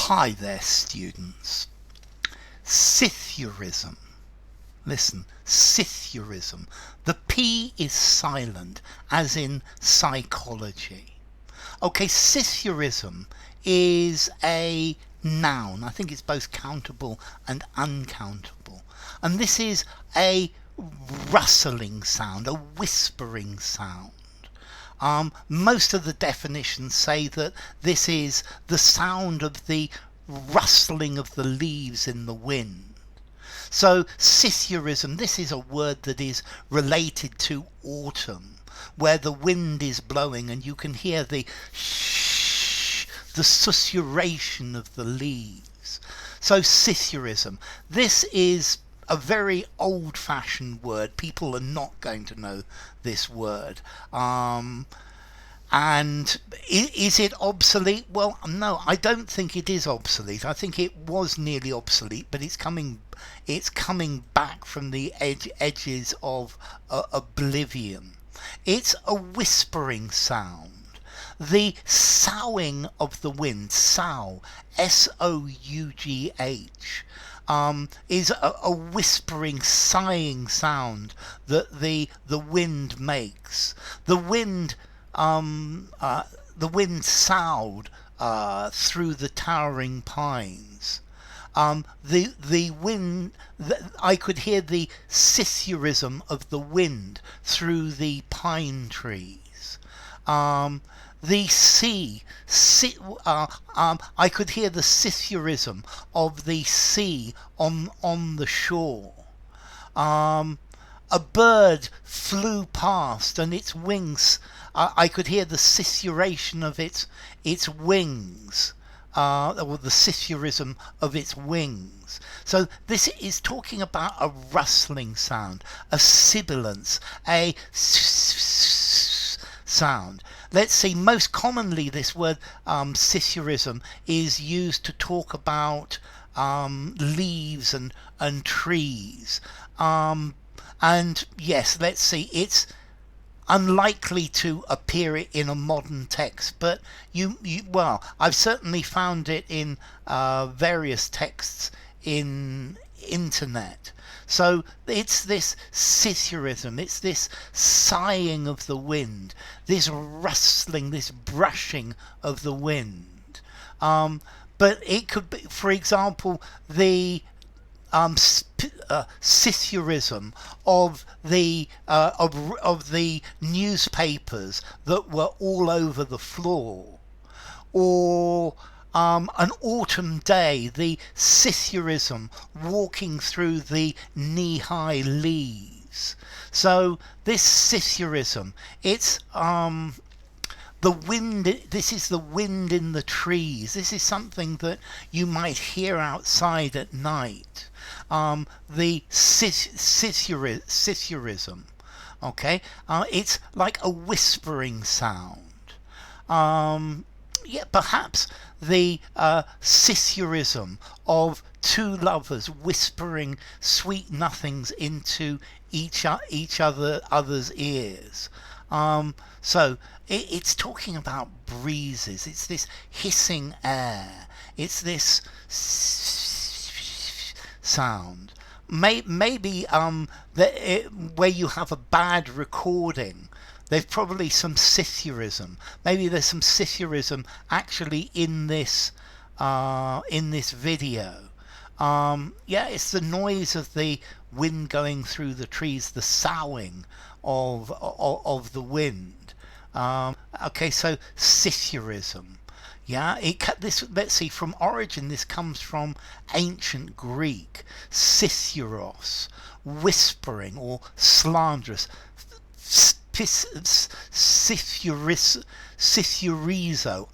Hi there, students. Psithurism. Listen, Psithurism. The P is silent, as in psychology. Okay, Psithurism is a noun. I think it's both countable and uncountable. And this is a rustling sound, a whispering sound. Most of the definitions say that this is the sound of the rustling of the leaves in the wind. So Psithurism, this is a word that is related to autumn, where the wind is blowing and you can hear the shh, the susurration of the leaves. So Psithurism, this is a very old-fashioned word. People are not going to know this word. And is it obsolete? Well, no, I don't think it is obsolete. I think it was nearly obsolete, but it's coming back from the edges of oblivion. It's a whispering sound. The soughing of the wind, sough, S-O-U-G-H, is a whispering, sighing sound that the wind makes. The wind soughed through the towering pines. The wind, I could hear the Psithurism of the wind through the pine trees. The sea, I could hear the Psithurism of the sea on the shore. A bird flew past and its wings, I could hear the Psithuration of its wings, or the Psithurism of its wings. So this is talking about a rustling sound, a sibilance, a sound. Let's see, most commonly this word Psithurism is used to talk about leaves and trees. And yes, let's see, it's unlikely to appear in a modern text, but well, I've certainly found it in various texts in internet. So it's this Psithurism, it's this sighing of the wind, this rustling, this brushing of the wind. But it could be, for example, the Psithurism of the newspapers that were all over the floor, or an autumn day, the Psithurism walking through the knee-high leaves. So this Psithurism, it's the wind. This is the wind in the trees. This is something that you might hear outside at night. The Psithurism, okay, it's like a whispering sound. Yeah, perhaps the Psithurism of two lovers whispering sweet nothings into each other's ears. So it's talking about breezes. It's this hissing air. It's this sound. Maybe where you have a bad recording, there's probably some Psithurism. Maybe there's some Psithurism actually in this video. Yeah, it's the noise of the wind going through the trees, the soughing of the wind. Okay, so Psithurism. Yeah, let's see, from origin this comes from ancient Greek, Psithuros, whispering or slanderous. Psithurizo,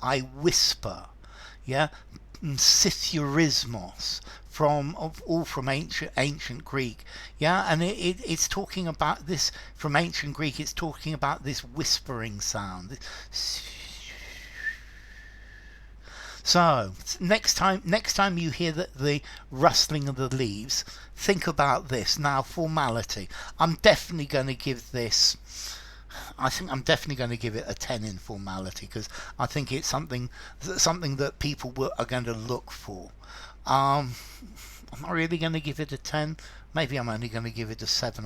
I whisper. Yeah, Psithurismos, from ancient Greek. Yeah, and it's talking about this from ancient Greek. It's talking about this whispering sound. So next time you hear the rustling of the leaves, think about this. Now, formality. I'm definitely going to give this I think I'm definitely going to give it a 10 in formality, because I think it's something that people are going to look for. Um, I'm not really going to give it a 10. Maybe I'm only going to give it a 7.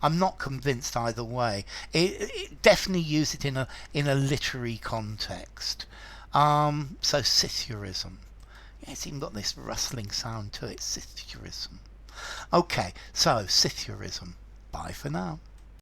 I'm not convinced either way. It definitely use it in a literary context. So Psithurism. Yeah, it's even got this rustling sound to it. Psithurism. Okay, so Psithurism. Bye for now.